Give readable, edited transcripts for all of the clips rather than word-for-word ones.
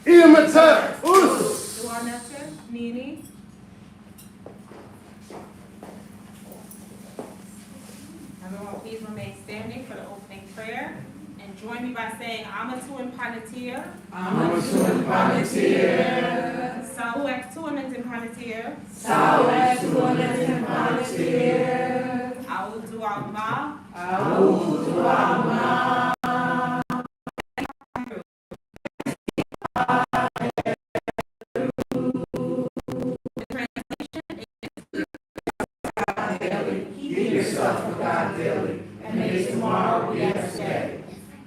Immature. Us. Duanetta, Nini. Everyone, please remain standing for the opening prayer. And join me by saying, Amatuan Panatia. Amatuan Panatia. Sauek Tuanan Panatia. Sauek Tuanan Panatia. Audu Alma. Audu Alma. Keep yourself with God daily, and may tomorrow be as today.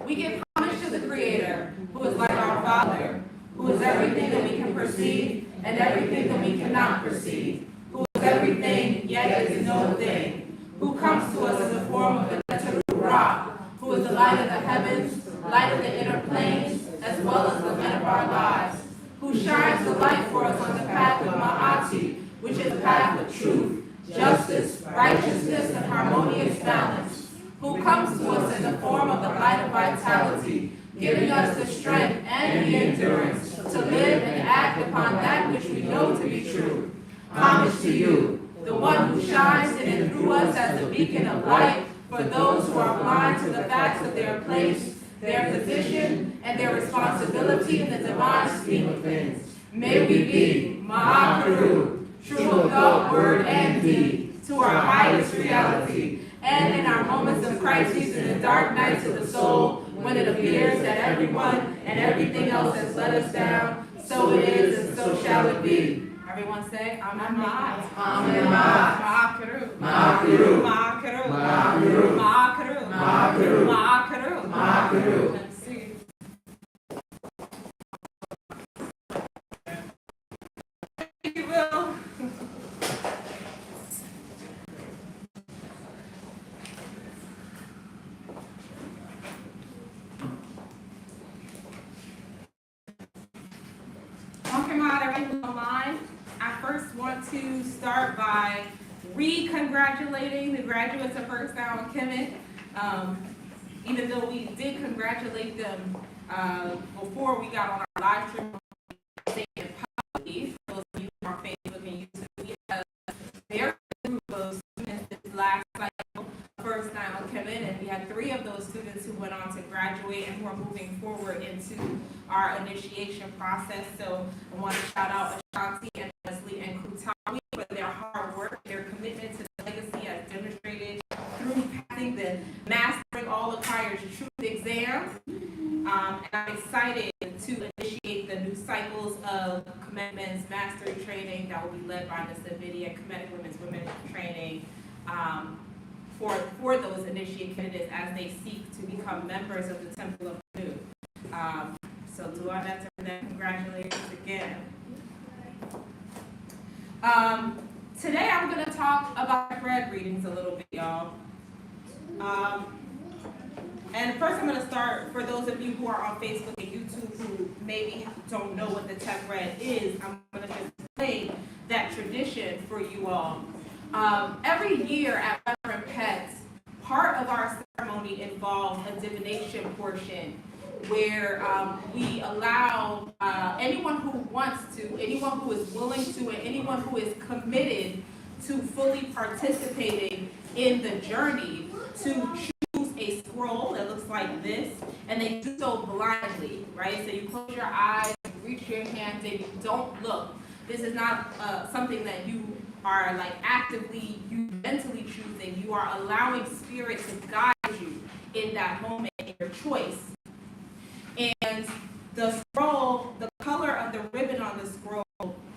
We give homage to the Creator, who is like our Father, who is everything that we can perceive and everything that we cannot perceive, who is everything yet is no thing, who comes to us in the form of the Neteru rock, who is the light of the heavens, light of the inner planes, as well as the light of our lives, who shines the light for us on the path of Ma'ati, which is the path of truth, justice, righteousness, and harmonious balance, who comes to us in the form of the light of vitality, giving us the strength and the endurance to live and act upon that which we know to be true. Homage to you, the one who shines in and through us as a beacon of light for those who are blind to the facts of their place, their position, and their responsibility in the divine scheme of things. May we be Ma'akaru, true of thought, word, and deed, to our highest reality, and in our moments of crises in the dark nights of the soul, when it appears that everyone and everything else has let us down, so it is and so shall it be. Everyone say, Amen. Amen. Ma'akaru. Ma'akaru. Ma'akaru. Ma'akaru. Ma'akaru. Ma'akaru. Ma'akaru. Ma'akaru. Let's see. Thank you, Will. Welcome out, everyone online. I first want to start by re-congratulating the graduates of First Down Kemet. Even though we did congratulate them before we got on our live stream, those of you on Facebook and YouTube, we have a very group of students this last cycle, First Down Kemet, and we had 3 of those students who went on to graduate and who are moving forward into our initiation process. So I want to shout out Ashanti and Leslie and Kutawi for their hard work, their commitment to the legacy as demonstrated through passing the Mastering All Acquired Truth exam. And I'm excited to initiate the new cycles of Commitments Mastery Training that will be led by Ms. Avidia, Comedic Women's Training, for those initiate candidates as they seek to become members of the Temple of New. So do I have to congratulations again. Today I'm going to talk about read readings a little bit, y'all. And first I'm going to start, for those of you who are on Facebook and YouTube who maybe don't know what the Tech Read is, I'm going to just explain that tradition for you all. Every year at Reverend Pett's, part of our ceremony involves a divination portion where we allow anyone who wants to, anyone who is willing to, and anyone who is committed to fully participating in the journey to choose a scroll that looks like this, and they do so blindly, right? So you close your eyes, you reach your hand, and you don't look. This is not something that you are like actively, you mentally choosing. You are allowing spirit to guide you in that moment in your choice. And the scroll, the color of the ribbon on the scroll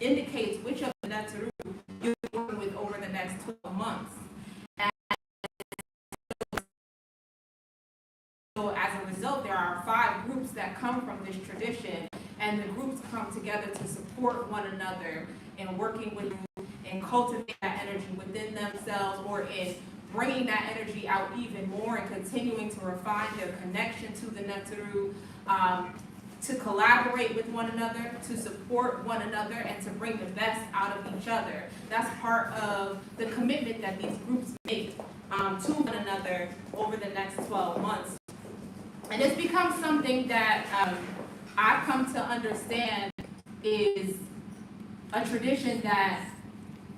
indicates which of the Neteru you'll be working with over the next 12 months. And so as a result, there are 5 groups that come from this tradition, and the groups come together to support one another in working with you and cultivate that energy within themselves, or in bringing that energy out even more and continuing to refine their connection to the Neteru, to collaborate with one another, to support one another, and to bring the best out of each other. That's part of the commitment that these groups make to one another over the next 12 months. And it's become something that I've come come to understand is a tradition that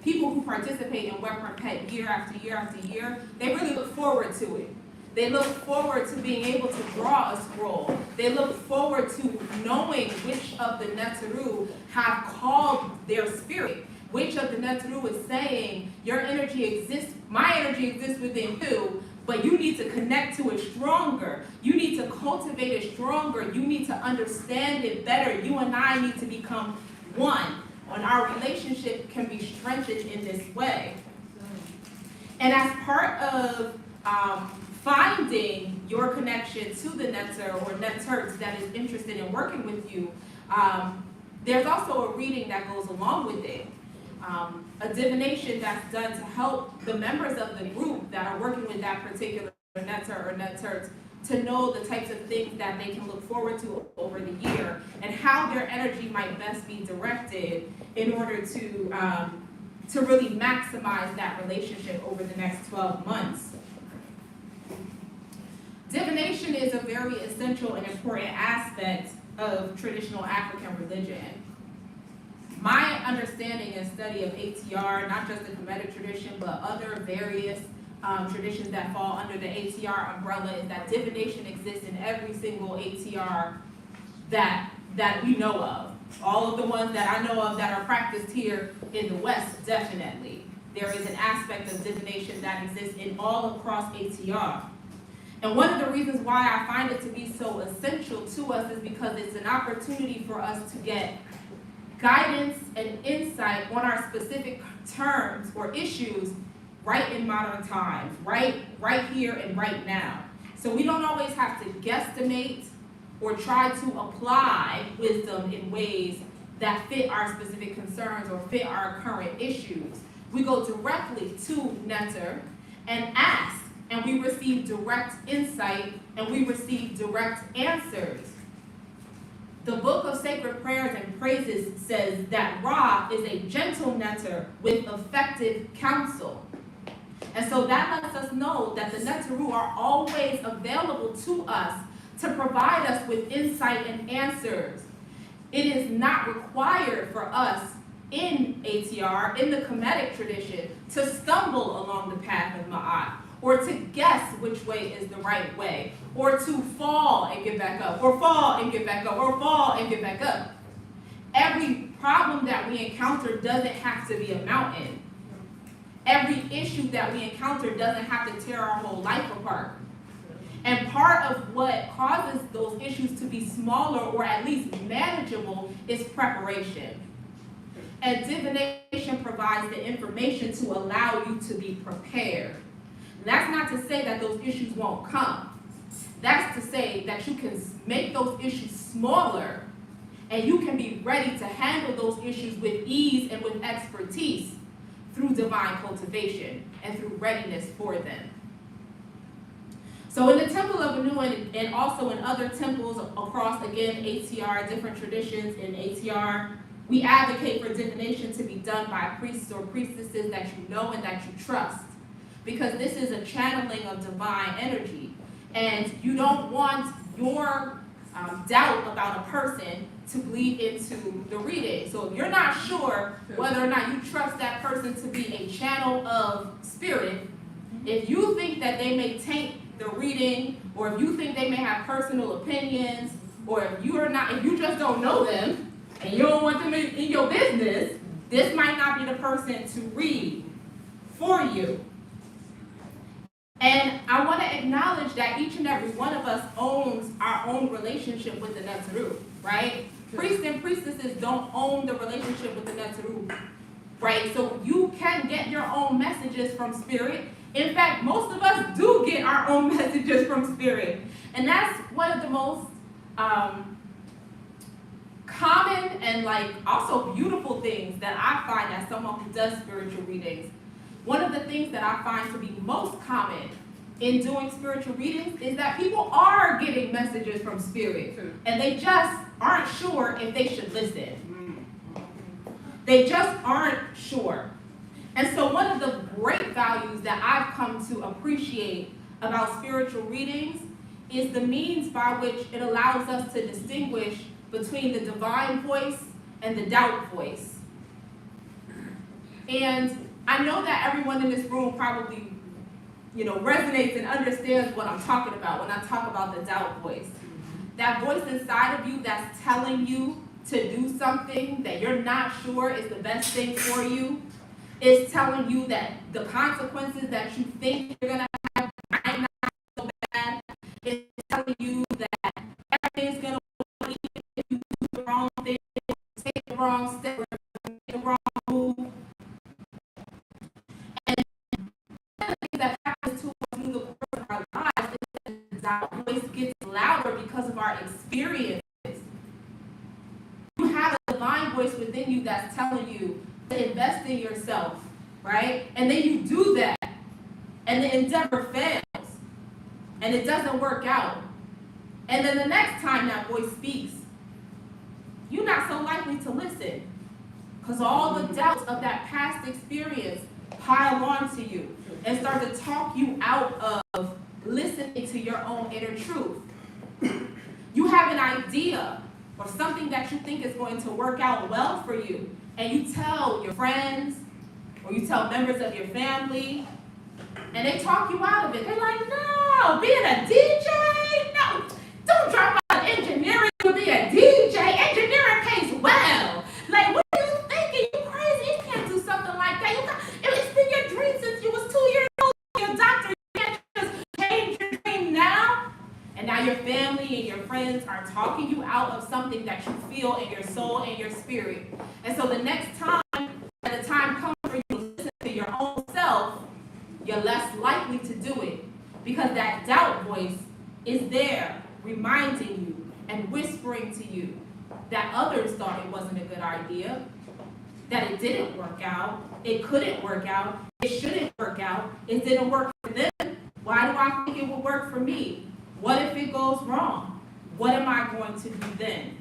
people who participate in Web Pet year after year after year, they really look forward to it. They look forward to being able to draw a scroll. They look forward to knowing which of the Netzeru have called their spirit. Which of the Netzeru is saying, your energy exists, my energy exists within you, but you need to connect to it stronger. You need to cultivate it stronger. You need to understand it better. You and I need to become one. And our relationship can be strengthened in this way. And as part of finding your connection to the Netzer or Netzerts that is interested in working with you, there's also a reading that goes along with it. A divination that's done to help the members of the group that are working with that particular Netzer or Netzert to know the types of things that they can look forward to over the year and how their energy might best be directed in order to really maximize that relationship over the next 12 months. Divination is a very essential and important aspect of traditional African religion. My understanding and study of ATR, not just the Kemetic tradition, but other various traditions that fall under the ATR umbrella, is that divination exists in every single ATR that we know of. All of the ones that I know of that are practiced here in the West, definitely. There is an aspect of divination that exists in all across ATR. And one of the reasons why I find it to be so essential to us is because it's an opportunity for us to get guidance and insight on our specific terms or issues right in modern times, right here and right now. So we don't always have to guesstimate or try to apply wisdom in ways that fit our specific concerns or fit our current issues. We go directly to Netzer and ask, and we receive direct insight, and we receive direct answers. The Book of Sacred Prayers and Praises says that Ra is a gentle Netzer with effective counsel. And so that lets us know that the Netzeru are always available to us to provide us with insight and answers. It is not required for us in ATR, in the Kemetic tradition, to stumble along the path of Ma'at, or to guess which way is the right way, or to fall and get back up, or fall and get back up, or fall and get back up. Every problem that we encounter doesn't have to be a mountain. Every issue that we encounter doesn't have to tear our whole life apart. And part of what causes those issues to be smaller or at least manageable is preparation. And divination provides the information to allow you to be prepared. That's not to say that those issues won't come. That's to say that you can make those issues smaller and you can be ready to handle those issues with ease and with expertise through divine cultivation and through readiness for them. So in the Temple of Anu and also in other temples across, again, ATR, different traditions in ATR, we advocate for divination to be done by priests or priestesses that you know and that you trust, because this is a channeling of divine energy. And you don't want your doubt about a person to bleed into the reading. So if you're not sure whether or not you trust that person to be a channel of spirit, if you think that they may taint the reading, or if you think they may have personal opinions, or if you just don't know them and you don't want them in your business, this might not be the person to read for you. And I want to acknowledge that each and every one of us owns our own relationship with the Netzeru, right? Priests and priestesses don't own the relationship with the Netzeru, right? So you can get your own messages from spirit. In fact, most of us do get our own messages from spirit. And that's one of the most common and also beautiful things that I find as someone who does spiritual readings. One of the things that I find to be most common in doing spiritual readings is that people are getting messages from spirit, and they just aren't sure if they should listen. They just aren't sure. And so one of the great values that I've come to appreciate about spiritual readings is the means by which it allows us to distinguish between the divine voice and the doubt voice. And I know that everyone in this room probably, resonates and understands what I'm talking about when I talk about the doubt voice. That voice inside of you that's telling you to do something that you're not sure is the best thing for you, is telling you that the consequences that you think you're gonna have might not be so bad. It's telling you that everything's gonna work if you do the wrong thing, take the wrong step, or make the wrong move. And one of the things that happens to us through the course of our lives is that our voice gets louder because of our experiences. You have a divine voice within you that's telling you to invest in yourself, right? And then you do that, and the endeavor fails, and it doesn't work out. And then the next time that voice speaks, you're not so likely to listen, because all the doubts of that past experience pile onto you and start to talk you out of listening to your own inner truth. You have an idea or something that you think is going to work out well for you, and you tell your friends or you tell members of your family, and they talk you out of it. They're like, no, being a DJ? No, don't drop out of engineering to be a DJ. Engineering pays well. Like, what are you thinking? You crazy? You can't do something like that. It's been your dream since you was 2 years old. You're a doctor. You can't just change your dream now. And now your family and your friends are talking you out of something that you feel in your soul and your spirit. And so the next time, when the time comes for you to listen to your own self, you're less likely to do it, because that doubt voice is there reminding you and whispering to you that others thought it wasn't a good idea, that it didn't work out, it couldn't work out, it shouldn't work out, it didn't work for them. Why do I think it will work for me? What if it goes wrong? What am I going to do then?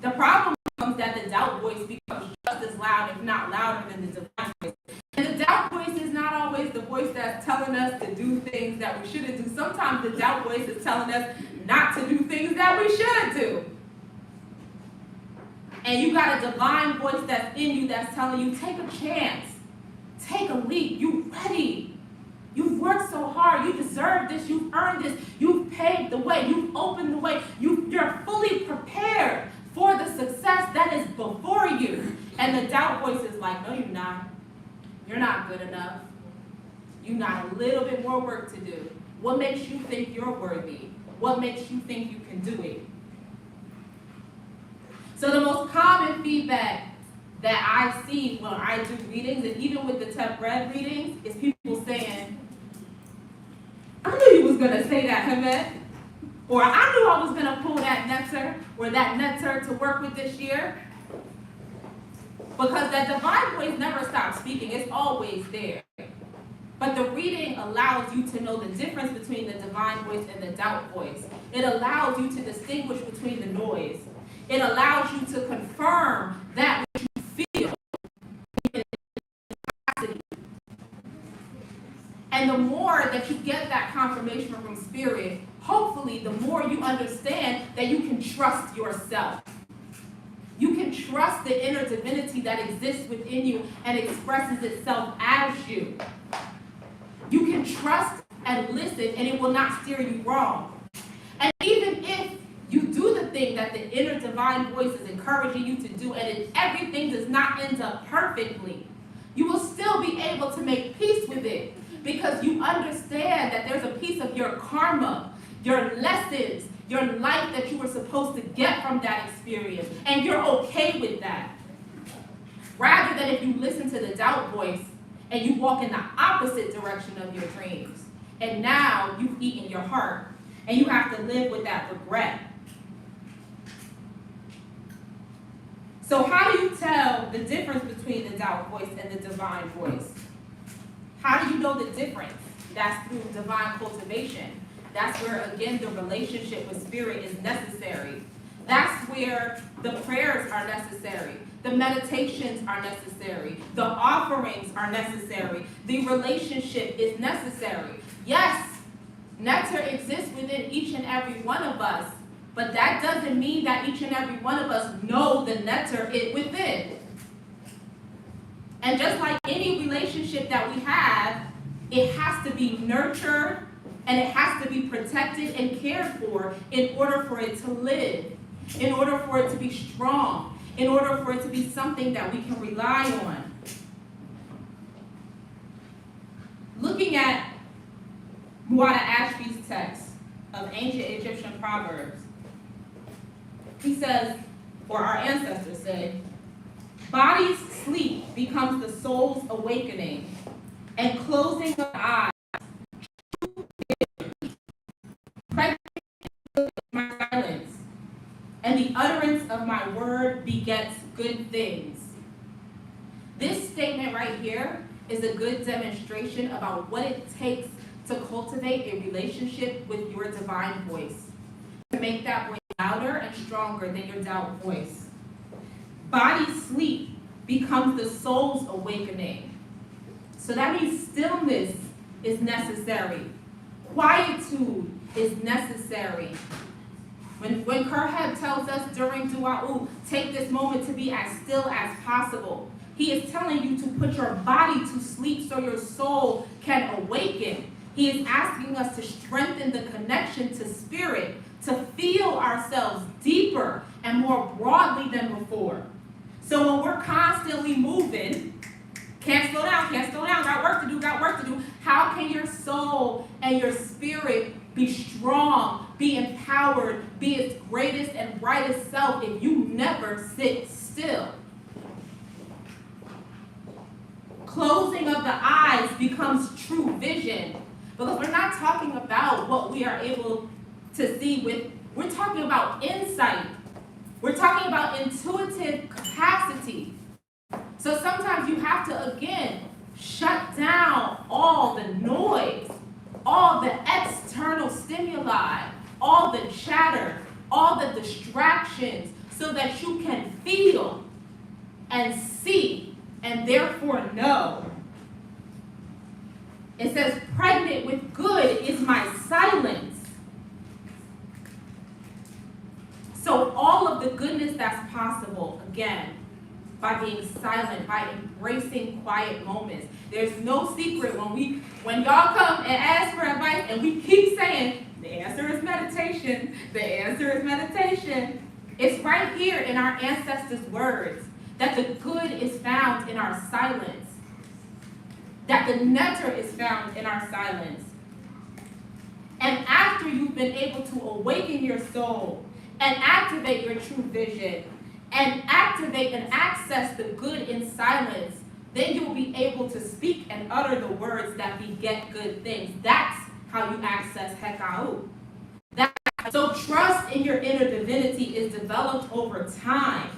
The problem becomes that the doubt voice becomes just as loud, if not louder, than the divine voice. And the doubt voice is not always the voice that's telling us to do things that we shouldn't do. Sometimes the doubt voice is telling us not to do things that we should do. And you got a divine voice that's in you that's telling you, take a chance, take a leap, you ready. You've worked so hard, you deserve this, you've earned this, you've paved the way, you've opened the way, you're fully prepared for the success that is before you. And the doubt voice is like, no, you're not. You're not good enough. You got a little bit more work to do. What makes you think you're worthy? What makes you think you can do it? So the most common feedback that I see when I do readings, and even with the Tep Red readings, is people saying, I knew you was going to say that, Hamed. Or I knew I was going to pull that netter or that netter to work with this year. Because that divine voice never stops speaking. It's always there. But the reading allows you to know the difference between the divine voice and the doubt voice. It allows you to distinguish between the noise. It allows you to confirm that which you feel in capacity. And the more that you get that confirmation from spirit, hopefully the more you understand that you can trust yourself. You can trust the inner divinity that exists within you and expresses itself as you. You can trust and listen, and it will not steer you wrong. And even if you do the thing that the inner divine voice is encouraging you to do, and everything does not end up perfectly, you will still be able to make peace with it, because you understand that there's a piece of your karma, your lessons, your life that you were supposed to get from that experience, and you're okay with that. Rather than if you listen to the doubt voice and you walk in the opposite direction of your dreams, and now you've eaten your heart, and you have to live with that regret. So how do you tell the difference between the doubt voice and the divine voice? How do you know the difference? That's through divine cultivation. That's where, again, the relationship with spirit is necessary. That's where the prayers are necessary. The meditations are necessary. The offerings are necessary. The relationship is necessary. Yes, nectar exists within each and every one of us, But that doesn't mean that each and every one of us know the netter within. And just like any relationship that we have, it has to be nurtured and it has to be protected and cared for in order for it to live, in order for it to be strong, in order for it to be something that we can rely on. Looking at Muada Ashby's text of ancient Egyptian proverbs, he says, or our ancestors said, body's sleep becomes the soul's awakening, and closing of the eyes, pregnant my silence, and the utterance of my word begets good things. This statement right here is a good demonstration about what it takes to cultivate a relationship with your divine voice, to make that voice louder and stronger than your doubt voice. Body sleep becomes the soul's awakening. So that means stillness is necessary. Quietude is necessary. When Kerheb tells us during Dua'u, take this moment to be as still as possible, he is telling you to put your body to sleep so your soul can awaken. He is asking us to strengthen the connection to spirit, to feel ourselves deeper and more broadly than before. So when we're constantly moving, can't slow down, got work to do, how can your soul and your spirit be strong, be empowered, be its greatest and brightest self if you never sit still? Closing of the eyes becomes true vision, because we're not talking about what we are able to see with, we're talking about insight. We're talking about intuitive capacity. So sometimes you have to, again, shut down all the noise, all the external stimuli, all the chatter, all the distractions, so that you can feel and see and therefore know. It says, pregnant with good is my silence. So all of the goodness that's possible, again, by being silent, by embracing quiet moments. There's no secret when y'all come and ask for advice and we keep saying, the answer is meditation, the answer is meditation. It's right here in our ancestors' words that the good is found in our silence, that the netter is found in our silence. And after you've been able to awaken your soul and activate your true vision, and activate and access the good in silence, then you'll be able to speak and utter the words that beget good things. That's how you access Hekau. So trust in your inner divinity is developed over time.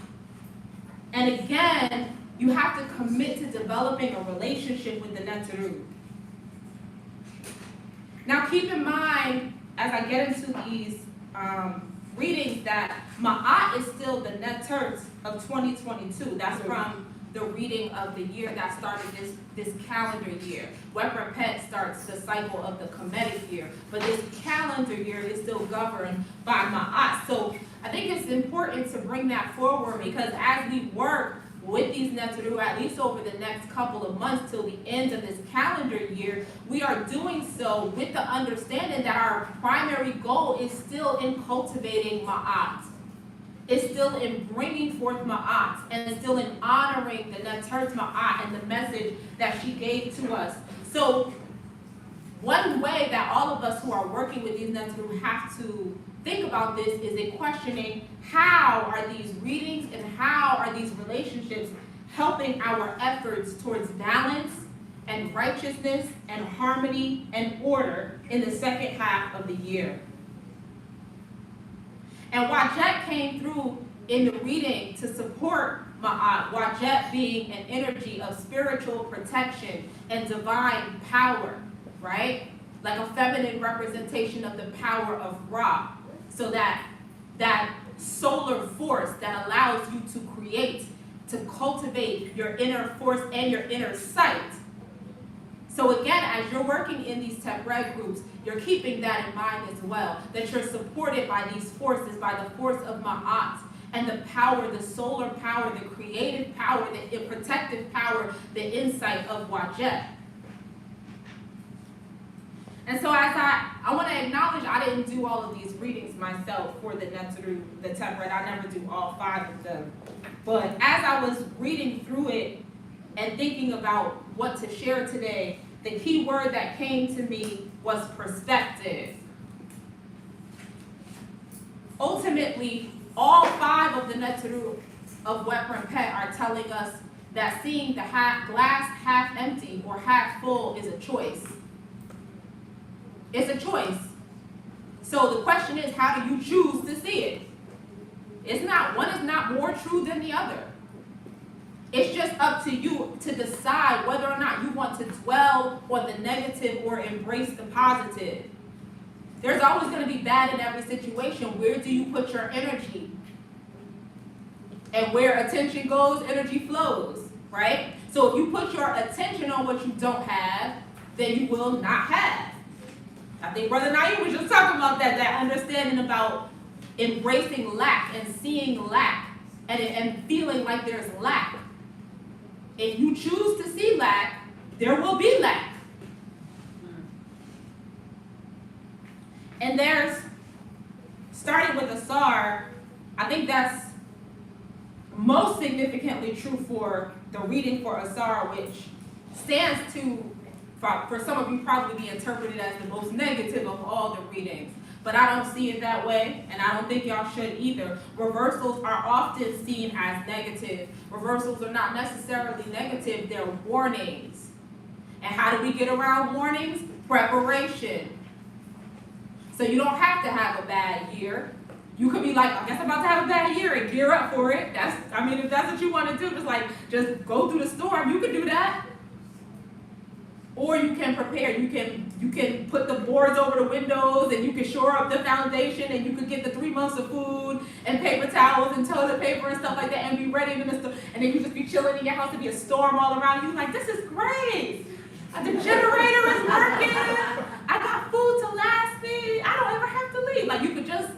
And again, you have to commit to developing a relationship with the Neteru. Now keep in mind, as I get into these readings, that Ma'at is still the Netert of 2022. That's from the reading of the year that started this calendar year. Weprapet starts the cycle of the Kemetic year, but this calendar year is still governed by Ma'at. So I think it's important to bring that forward, because as we work with these Neteru, at least over the next couple of months till the end of this calendar year, we are doing so with the understanding that our primary goal is still in cultivating Ma'at. It's still in bringing forth Ma'at, and it's still in honoring the Netert Ma'at and the message that she gave to us. So one way that all of us who are working with these Neteru have to think about this is a questioning, how are these readings and how are these relationships helping our efforts towards balance and righteousness and harmony and order in the second half of the year? And Wajet came through in the reading to support Ma'at, Wajet being an energy of spiritual protection and divine power, right? Like a feminine representation of the power of Ra. So that solar force that allows you to create, to cultivate your inner force and your inner sight. So again, as you're working in these Tebred groups, you're keeping that in mind as well, that you're supported by these forces, by the force of Ma'at, and the power, the solar power, the creative power, the protective power, the insight of Wajet. And so as I want to acknowledge, I didn't do all of these readings myself for the Netzeru, the Tebred. I never do all 5 of them. But as I was reading through it and thinking about what to share today, the key word that came to me was perspective. Ultimately, all 5 of the Netzeru of Wepren Pet are telling us that seeing the glass half empty or half full is a choice. It's a choice. So the question is, how do you choose to see it? One is not more true than the other. It's just up to you to decide whether or not you want to dwell on the negative or embrace the positive. There's always going to be bad in every situation. Where do you put your energy? And where attention goes, energy flows, right? So if you put your attention on what you don't have, then you will not have. I think Brother Naeem was just talking about that understanding about embracing lack and seeing lack and feeling like there's lack. If you choose to see lack, there will be lack. And there's, starting with Asar, I think that's most significantly true for the reading for Asar, which stands to, for some of you, probably be interpreted as the most negative of all the readings. But I don't see it that way, and I don't think y'all should either. Reversals are often seen as negative. Reversals are not necessarily negative, they're warnings. And how do we get around warnings? Preparation. So you don't have to have a bad year. You could be like, I guess I'm about to have a bad year, and gear up for it. If that's what you want to do, just go through the storm, you can do that. Or you can prepare. You can put the boards over the windows, and you can shore up the foundation, and you could get the 3 months of food and paper towels and toilet paper and stuff like that, and be ready in the storm. And then you just be chilling in your house, to be a storm all around you. You're like, this is great. The generator is working. I got food to last me. I don't ever have to leave. Like, you could just,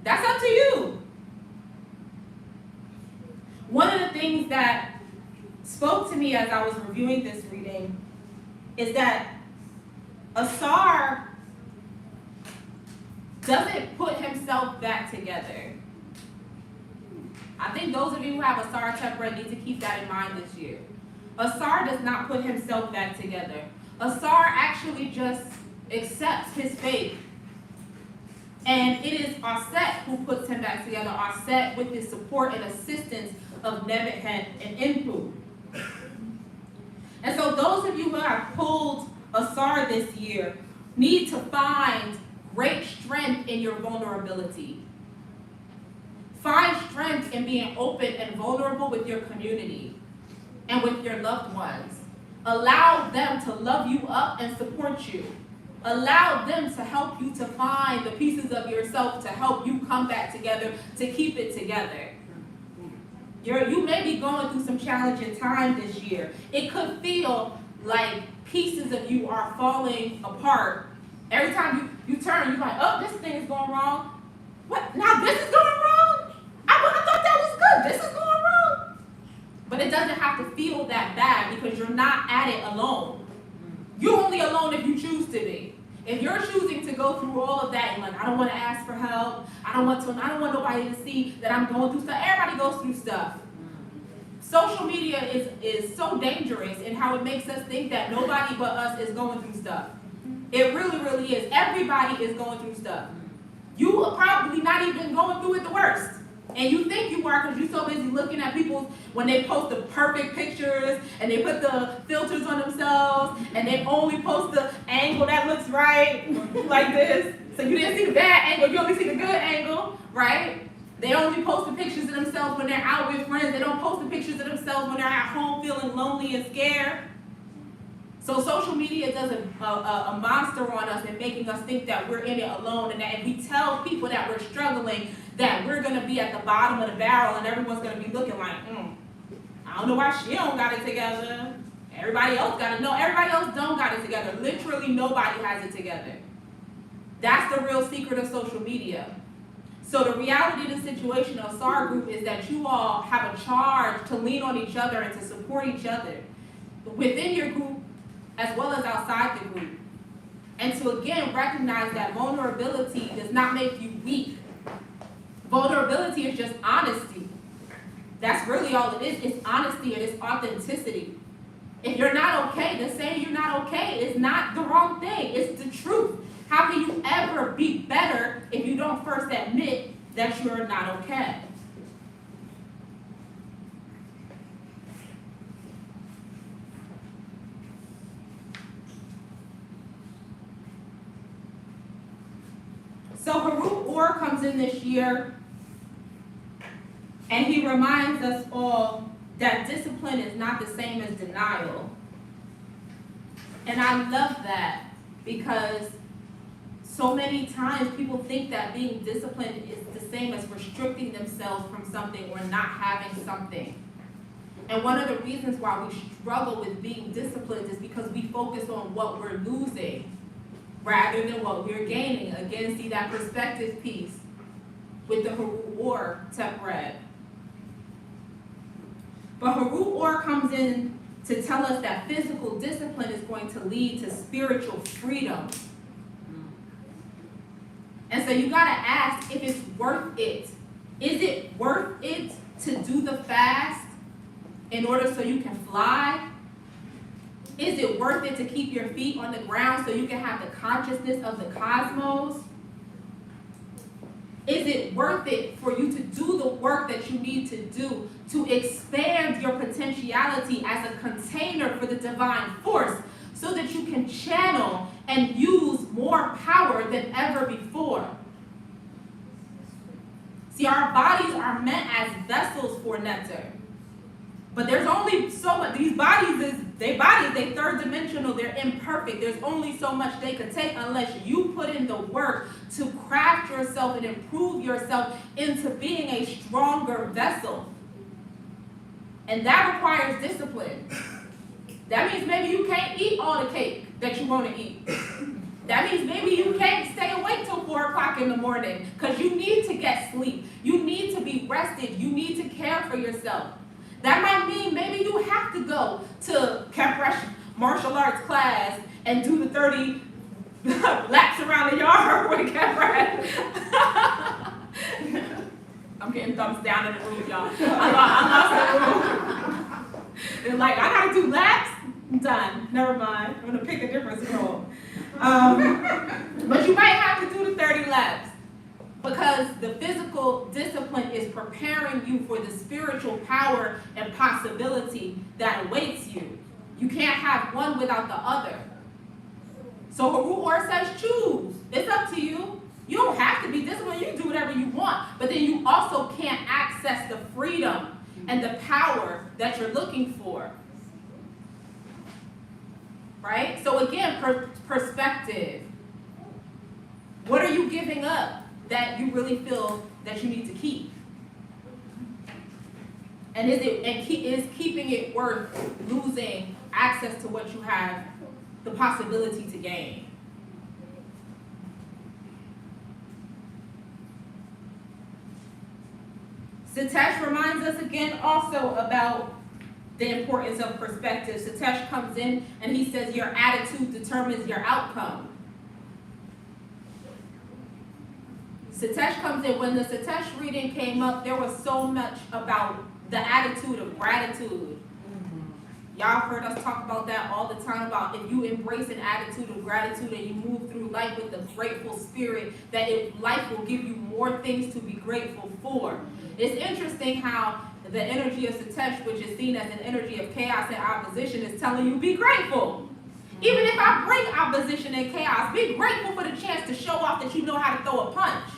that's up to you. One of the things that spoke to me as I was reviewing this reading is that Asar doesn't put himself back together. I think those of you who have Asar Tebred need to keep that in mind this year. Asar does not put himself back together. Asar actually just accepts his fate. And it is Aset who puts him back together. Aset with the support and assistance of Nebuchadnezzar and Inpu. And so those of you who have pulled Asar this year need to find great strength in your vulnerability. Find strength in being open and vulnerable with your community and with your loved ones. Allow them to love you up and support you. Allow them to help you to find the pieces of yourself to help you come back together, to keep it together. You may be going through some challenging time this year. It could feel like pieces of you are falling apart. Every time you turn, you're like, oh, this thing is going wrong. What? Now this is going wrong? I thought that was good. This is going wrong. But it doesn't have to feel that bad because you're not at it alone. You're only alone if you choose to be. If you're choosing to go through all of that and like, I don't want to ask for help, I don't want nobody to see that I'm going through stuff. Everybody goes through stuff. Social media is so dangerous in how it makes us think that nobody but us is going through stuff. It really, really is. Everybody is going through stuff. You are probably not even going through it the worst. And you think you are because you're so busy looking at people when they post the perfect pictures and they put the filters on themselves and they only post the angle that looks right, like this. So you didn't see the bad angle, you only see the good angle, right? They only post the pictures of themselves when they're out with friends. They don't post the pictures of themselves when they're at home feeling lonely and scared. So social media does a monster on us and making us think that we're in it alone, and that if we tell people that we're struggling, that we're going to be at the bottom of the barrel and everyone's going to be looking like, I don't know why she don't got it together. Everybody else got it. No, everybody else don't got it together. Literally nobody has it together. That's the real secret of social media. So the reality of the situation of SAR group is that you all have a charge to lean on each other and to support each other within your group as well as outside the group. And to again recognize that vulnerability does not make you weak. Vulnerability is just honesty. That's really all it is. It's honesty and it's authenticity. If you're not okay, then saying you're not okay is not the wrong thing. It's the truth. How can you ever be better if you don't first admit that you're not okay? So Harut Orr comes in this year and he reminds us all that discipline is not the same as denial. And I love that because so many times people think that being disciplined is the same as restricting themselves from something or not having something. And one of the reasons why we struggle with being disciplined is because we focus on what we're losing rather than what we're gaining. Again, see that perspective piece with the Harut Orr Tepred. But Harut Orr comes in to tell us that physical discipline is going to lead to spiritual freedom. And so you gotta ask if it's worth it. Is it worth it to do the fast in order so you can fly? Is it worth it to keep your feet on the ground so you can have the consciousness of the cosmos? Is it worth it for you to do the work that you need to do to expand your potentiality as a container for the divine force so that you can channel and use more power than ever before? See, our bodies are meant as vessels for nectar. But there's only so much. These bodies, they third dimensional, they're imperfect. There's only so much they could take unless you put in the work to craft yourself and improve yourself into being a stronger vessel. And that requires discipline. That means maybe you can't eat all the cake that you want to eat. That means maybe you can't stay awake till 4 o'clock in the morning because you need to get sleep. You need to be rested. You need to care for yourself. That might mean maybe you have to go to Kemmunion martial arts class and do the 30 laps around the yard with Kemmunion. I'm getting thumbs down in the room, y'all. I lost the room. They're like, I gotta do laps? I'm done. Never mind. I'm gonna pick a different scroll. But you might have to do the 30 laps. Because the physical discipline is preparing you for the spiritual power and possibility that awaits you. You can't have one without the other. So Harut Orr says choose. It's up to you. You don't have to be disciplined. You can do whatever you want. But then you also can't access the freedom and the power that you're looking for. Right? So again, perspective. What are you giving up that you really feel that you need to keep? And is keeping it worth losing access to what you have the possibility to gain? Satesh reminds us again also about the importance of perspective. Satesh comes in and he says your attitude determines your outcome. Satesh comes in. When the Satesh reading came up, there was so much about the attitude of gratitude. Y'all heard us talk about that all the time, about if you embrace an attitude of gratitude and you move through life with a grateful spirit, that life will give you more things to be grateful for. It's interesting how the energy of Satesh, which is seen as an energy of chaos and opposition, is telling you be grateful. Even if I bring opposition and chaos, be grateful for the chance to show off that you know how to throw a punch.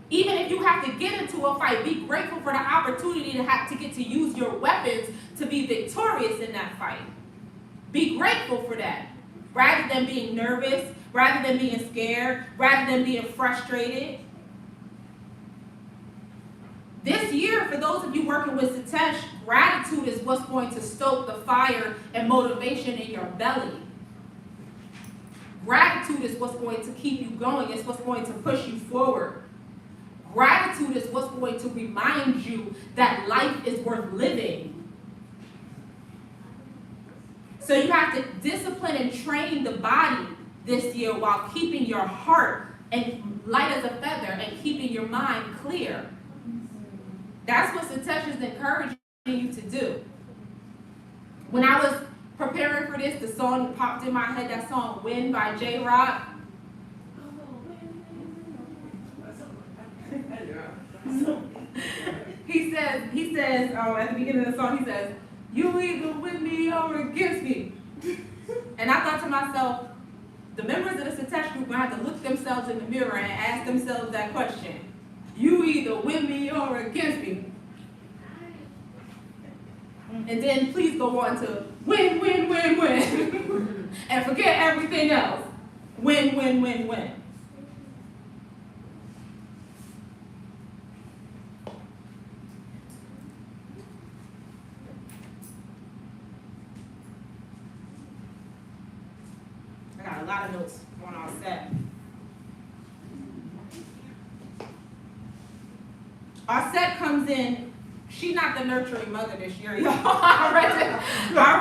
Even if you have to get into a fight, be grateful for the opportunity to get to use your weapons to be victorious in that fight. Be grateful for that. Rather than being nervous, rather than being scared, rather than being frustrated. This year, for those of you working with Satesh, gratitude is what's going to stoke the fire and motivation in your belly. Gratitude is what's going to keep you going. It's what's going to push you forward. Gratitude is what's going to remind you that life is worth living. So you have to discipline and train the body this year while keeping your heart and light as a feather and keeping your mind clear. That's what Satesh is encouraging you to do. When I was preparing for this, the song popped in my head, that song Win by J-Rock. He says, at the beginning of the song, he says, you either with me or against me. And I thought to myself, the members of the Satesh group are going to have to look themselves in the mirror and ask themselves that question. You either with me or against me. And then please go on to win, win, win, win. And forget everything else. Win, win, win, win. I got a lot of notes on our set. Our set comes in. She's not the nurturing mother this year, y'all. I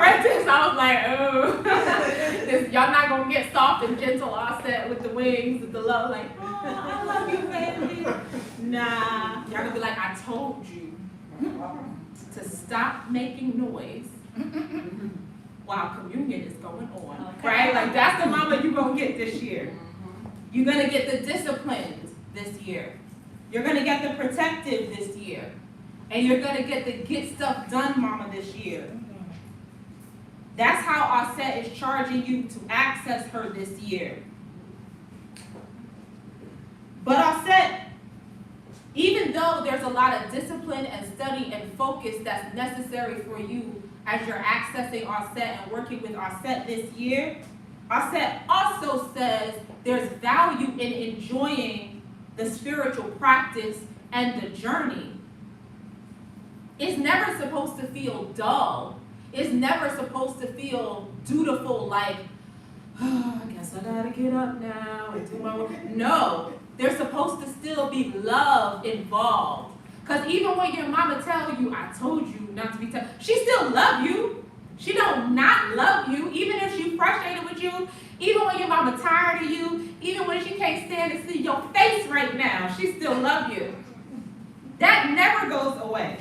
read this, I was like, oh. Y'all not going to get soft and gentle all set with the wings, with the love, like, oh, I love you, baby. Nah. Y'all going to be like, I told you to stop making noise while communion is going on. Okay. Right? Like, that's the mama you're going to get this year. You're going to get the disciplined this year. You're going to get the protective this year. And you're going to get the get stuff done mama this year. That's how our set is charging you to access her this year. But our set, even though there's a lot of discipline and study and focus that's necessary for you as you're accessing our set and working with our set this year, our set also says there's value in enjoying the spiritual practice and the journey. It's never supposed to feel dull. It's never supposed to feel dutiful, like, oh, I guess I gotta get up now and do my work. No, there's supposed to still be love involved. Because even when your mama tell you, I told you not to be she still love you. She don't not love you, even if she's frustrated with you, even when your mama tired of you, even when she can't stand to see your face right now, she still love you. That never goes away.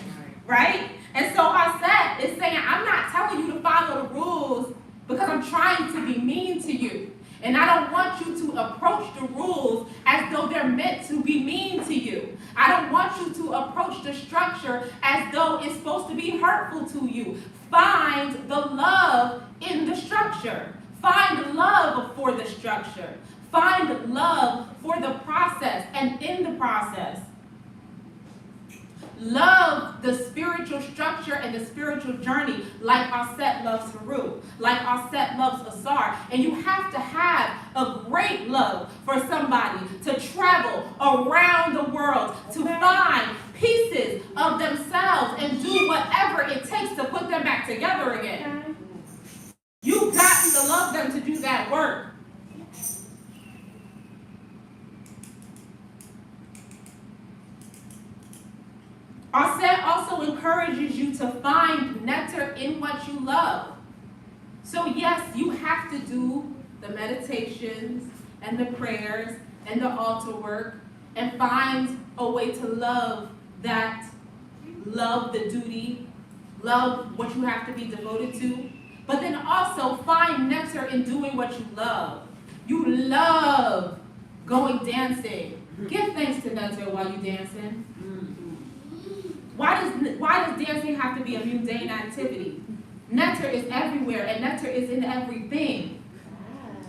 Right? And so our set is saying, I'm not telling you to follow the rules because I'm trying to be mean to you. And I don't want you to approach the rules as though they're meant to be mean to you. I don't want you to approach the structure as though it's supposed to be hurtful to you. Find the love in the structure. Find love for the structure. Find love for the process and in the process. Love the spiritual structure and the spiritual journey like our set loves Haru, like our set loves Asar. And you have to have a great love for somebody to travel around the world to find pieces of themselves and do whatever it takes to put them back together again. You've got to love them to do that work. Our set also encourages you to find nectar in what you love. So yes, you have to do the meditations and the prayers and the altar work and find a way to love that, love the duty, love what you have to be devoted to, but then also find nectar in doing what you love. You love going dancing. Give thanks to nectar while you're dancing. Why does dancing have to be a mundane activity? Nectar is everywhere, and nectar is in everything.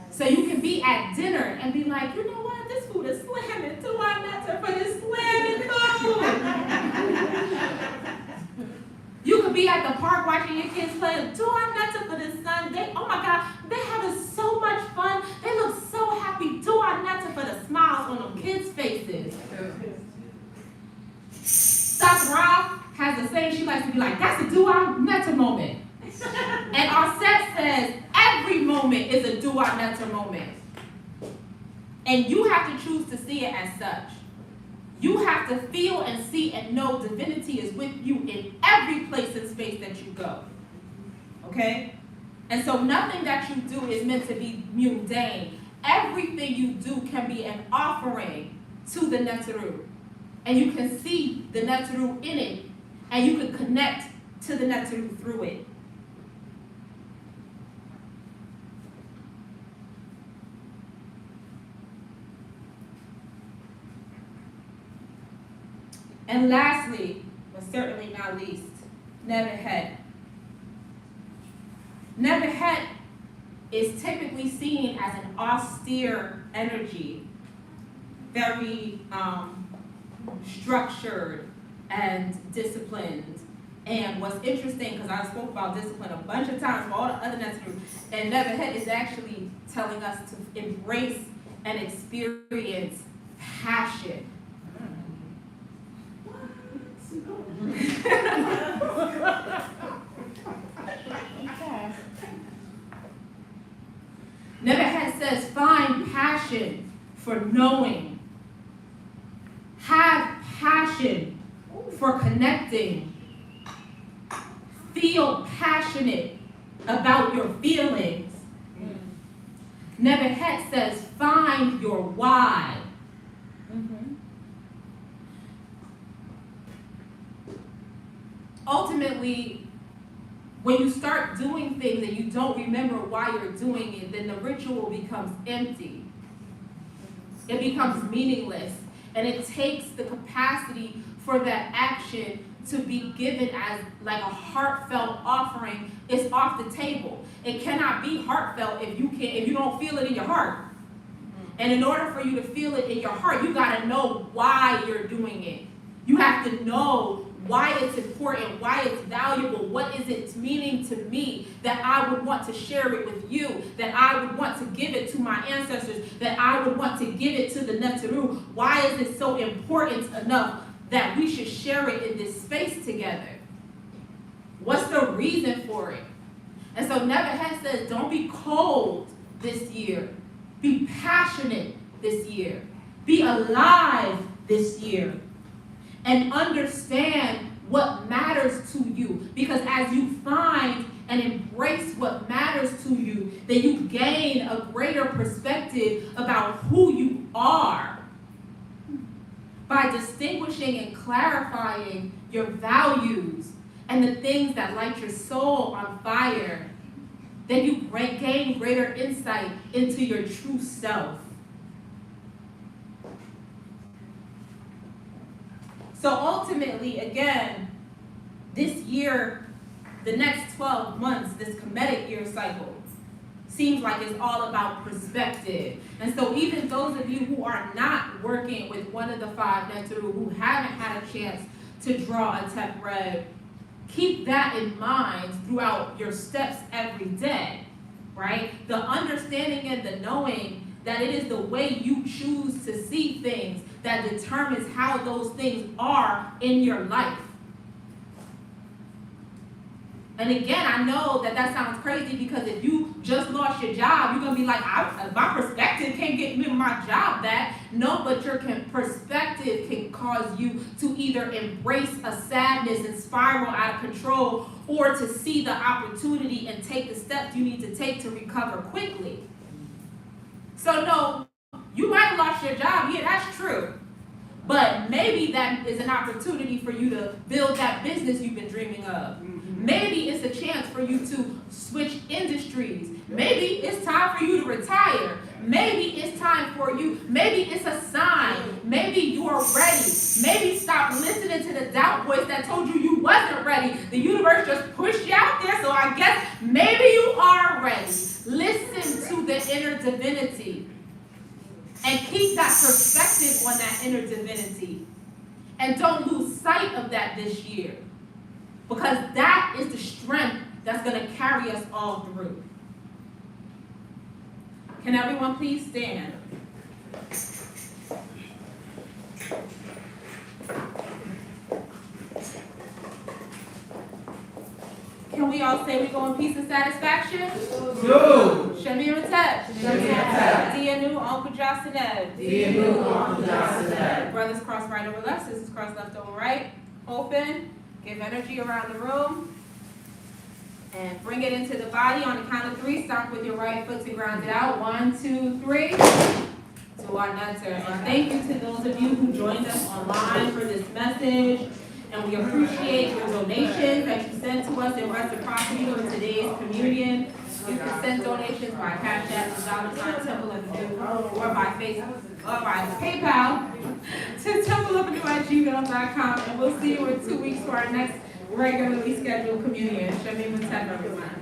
So you can be at dinner and be like, you know what, this food is slamming. Do I nectar for this slamming food? You could be at the park watching your kids play. Do I nectar for this sun? Oh my God, they're having so much fun. They look so happy. Do I nectar for the smiles on them kids' faces? Stop likes to say, she likes to be like, that's a dua netta moment. And our set says every moment is a dua netta moment. And you have to choose to see it as such. You have to feel and see and know divinity is with you in every place and space that you go. Okay? And so nothing that you do is meant to be mundane. Everything you do can be an offering to the Netaru. And you can see the Netaru in it. And you can connect to the Netaru through it. And lastly, but certainly not least, Nebuchadnezzar. Nebuchadnezzar is typically seen as an austere energy, very structured and disciplined. And what's interesting, because I spoke about discipline a bunch of times for all the other Nebuchadnezzar, and Nebuchadnezzar is actually telling us to embrace and experience passion. Nebuchadnezzar says, find passion for knowing. Have passion for connecting. Feel passionate about your feelings. Nebuchadnezzar says, find your why. Ultimately, when you start doing things and you don't remember why you're doing it, then the ritual becomes empty. It becomes meaningless. And it takes the capacity for that action to be given as like a heartfelt offering. It's off the table. It cannot be heartfelt if you don't feel it in your heart. And in order for you to feel it in your heart, you got to know why you're doing it. You have to know why it's important, why it's valuable, what is its meaning to me, that I would want to share it with you, that I would want to give it to my ancestors, that I would want to give it to the Netaru. Why is it so important enough that we should share it in this space together? What's the reason for it? And so Nebuchadnezzar says, don't be cold this year. Be passionate this year. Be alive this year. And understand what matters to you. Because as you find and embrace what matters to you, then you gain a greater perspective about who you are. By distinguishing and clarifying your values and the things that light your soul on fire, then you gain greater insight into your true self. So ultimately, again, this year, the next 12 months, this Kemetic year cycle, seems like it's all about perspective. And so even those of you who are not working with one of the 5 Netaru, who haven't had a chance to draw a Tep Red, keep that in mind throughout your steps every day, right? The understanding and the knowing that it is the way you choose to see things that determines how those things are in your life. And again, I know that sounds crazy, because if you just lost your job, you're going to be like, my perspective can't get me my job back. No, but your perspective can cause you to either embrace a sadness and spiral out of control, or to see the opportunity and take the steps you need to take to recover quickly. So no, you might have lost your job. Yeah, that's true. But maybe that is an opportunity for you to build that business you've been dreaming of. Maybe it's a chance for you to switch industries. Maybe it's time for you to retire. Maybe it's time for you. Maybe it's a sign. Maybe you're ready. Maybe stop listening to the doubt voice that told you you wasn't ready. The universe just pushed you out there, so I guess maybe you are ready. Listen to the inner divinity and keep that perspective on that inner divinity. And don't lose sight of that this year, because that is the strength that's going to carry us all through. Can everyone please stand? we all say we go in peace and satisfaction? Do. Shemi Matep. Dianu, Uncle Jocelyn. Dianu, Uncle Jocelyn. Brothers cross right over left, sisters cross left over right. Open, give energy around the room. And bring it into the body on the count of 3. Stomp with your right foot to ground it out. 1, 2, 3. To our nutters. And thank you to those of you who joined us online for this message. And we appreciate your donations that you sent to us in reciprocity for today's communion. You can send donations by Cash App to $Temple of the New, or by Facebook, or by PayPal to templeofthenew@gmail.com. And we'll see you in 2 weeks for our next regularly scheduled communion. Shemi Matep, everyone.